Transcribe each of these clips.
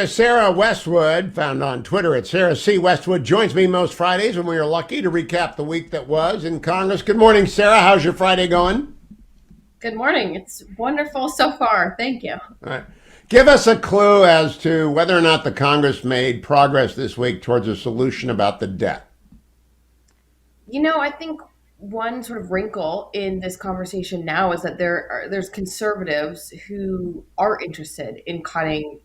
Sarah Westwood, found on Twitter at Sarah C. Westwood, joins me most Fridays when we are lucky to recap the week that was in Congress. Good morning, Sarah. How's your Friday going? Good morning. It's wonderful so far. Thank you. All right. Give us a clue as to whether or not the Congress made progress this week towards a solution about the debt. I think one sort of wrinkle in this conversation now is that there's conservatives who are interested in cutting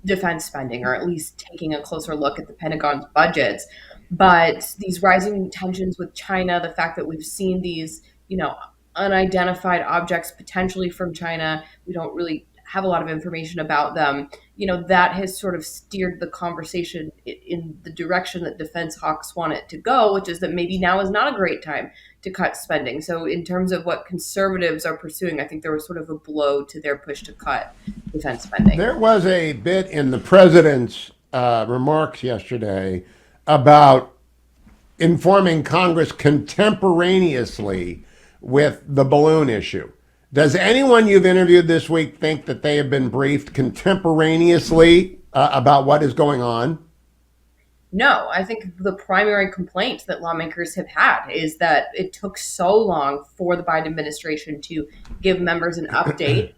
defense spending or at least taking a closer look at the Pentagon's budgets. But these rising tensions with China, the fact that we've seen these, unidentified objects potentially from China, we don't really have a lot of information about them. That has sort of steered the conversation in the direction that defense hawks want it to go, which is that maybe now is not a great time to cut spending. So in terms of what conservatives are pursuing, I think there was sort of a blow to their push to cut defense spending. There was a bit in the president's remarks yesterday about informing Congress contemporaneously with the balloon issue. Does anyone you've interviewed this week think that they have been briefed contemporaneously about what is going on? No, I think the primary complaint that lawmakers have had is that it took so long for the Biden administration to give members an update.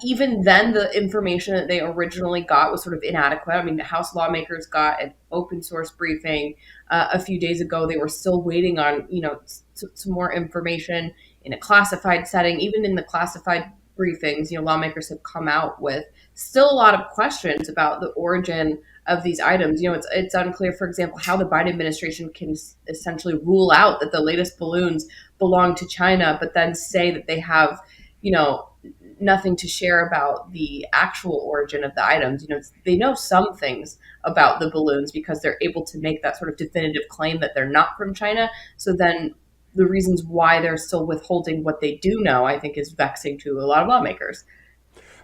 Even then, the information that they originally got was sort of inadequate. I mean, the House lawmakers got an open source briefing a few days ago. They were still waiting on, some more information in a classified setting. Even in the classified briefings, lawmakers have come out with still a lot of questions about the origin of these items. It's unclear, for example, how the Biden administration can essentially rule out that the latest balloons belong to China, but then say that they have, nothing to share about the actual origin of the items. They know some things about the balloons because they're able to make that sort of definitive claim that they're not from China. So then the reasons why they're still withholding what they do know, I think, is vexing to a lot of lawmakers.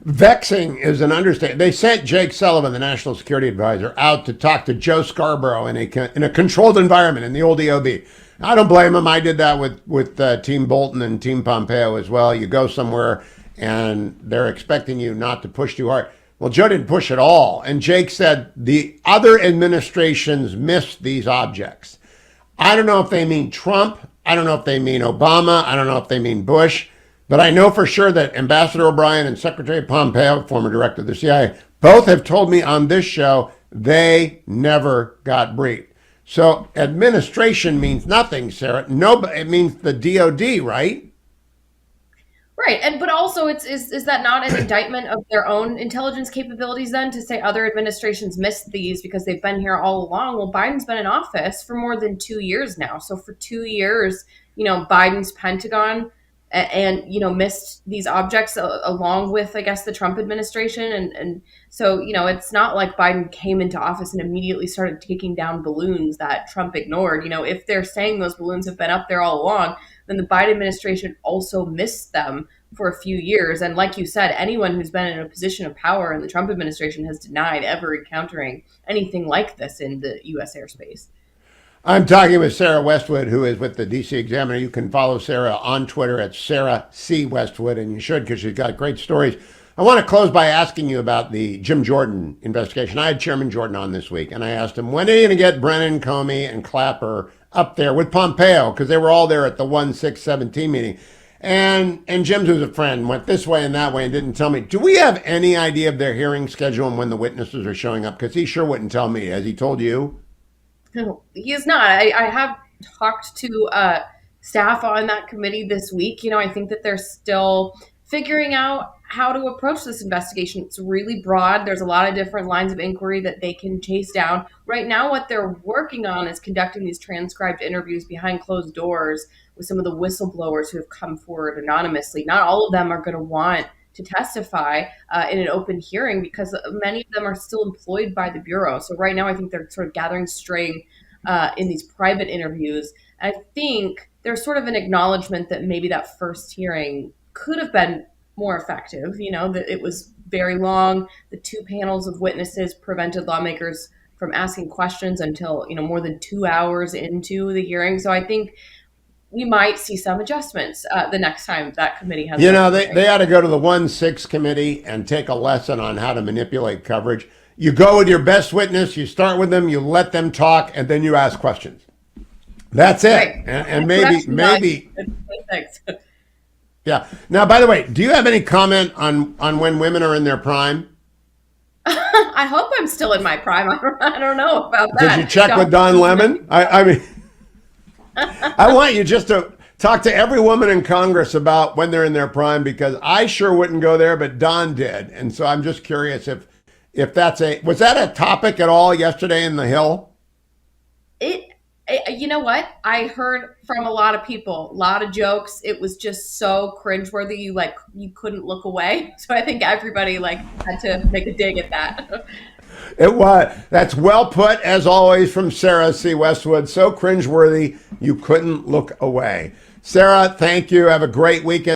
Vexing is an understatement. They sent Jake Sullivan, the national security advisor, out to talk to Joe Scarborough in a controlled environment in the old EOB. I don't blame him. I did that with Team Bolton and Team Pompeo as well. You go somewhere and they're expecting you not to push too hard. Well, Joe didn't push at all. And Jake said the other administrations missed these objects. I don't know if they mean Trump. I don't know if they mean Obama. I don't know if they mean Bush. But I know for sure that Ambassador O'Brien and Secretary Pompeo, former director of the CIA, both have told me on this show they never got briefed. So administration means nothing, Sarah. No, it means the DOD, right? Right, but also is that not an indictment of their own intelligence capabilities then to say other administrations missed these because they've been here all along? Well, Biden's been in office for more than 2 years now. So for 2 years, Biden's Pentagon and missed these objects along with, I guess, the Trump administration. And so, it's not like Biden came into office and immediately started taking down balloons that Trump ignored. If they're saying those balloons have been up there all along, then the Biden administration also missed them for a few years. And like you said, anyone who's been in a position of power in the Trump administration has denied ever encountering anything like this in the U.S. airspace. I'm talking with Sarah Westwood, who is with the DC Examiner. You can follow Sarah on Twitter at Sarah C. Westwood, and you should because she's got great stories. I want to close by asking you about the Jim Jordan investigation. I had Chairman Jordan on this week, and I asked him, when are you going to get Brennan, Comey, and Clapper up there with Pompeo? Because they were all there at the 1-6-17 meeting. And Jim's, who's a friend, went this way and that way and didn't tell me. Do we have any idea of their hearing schedule and when the witnesses are showing up? Because he sure wouldn't tell me. Has he told you? No, he is not. I have talked to staff on that committee this week. I think that they're still figuring out how to approach this investigation. It's really broad. There's a lot of different lines of inquiry that they can chase down. Right now, what they're working on is conducting these transcribed interviews behind closed doors with some of the whistleblowers who have come forward anonymously. Not all of them are going to want to testify in an open hearing because many of them are still employed by the Bureau. So right now, I think they're sort of gathering string in these private interviews. I think there's sort of an acknowledgement that maybe that first hearing could have been more effective. That it was very long. The two panels of witnesses prevented lawmakers from asking questions until, more than 2 hours into the hearing. So I think we might see some adjustments the next time that committee has. They ought to go to the 1-6 committee and take a lesson on how to manipulate coverage. You go with your best witness, you start with them, you let them talk, and then you ask questions. That's it. Right. And maybe. Thanks. Yeah. Now, by the way, do you have any comment on when women are in their prime? I hope I'm still in my prime. I don't know about that. Did you check with Don Lemon? I mean, I want you just to talk to every woman in Congress about when they're in their prime, because I sure wouldn't go there, but Don did. And so I'm just curious if was that a topic at all yesterday in the Hill? You know what? I heard from a lot of people, a lot of jokes. It was just so cringeworthy. You couldn't look away. So I think everybody had to make a dig at that. It was. That's well put, as always, from Sarah C. Westwood. So cringeworthy, you couldn't look away. Sarah, thank you. Have a great weekend.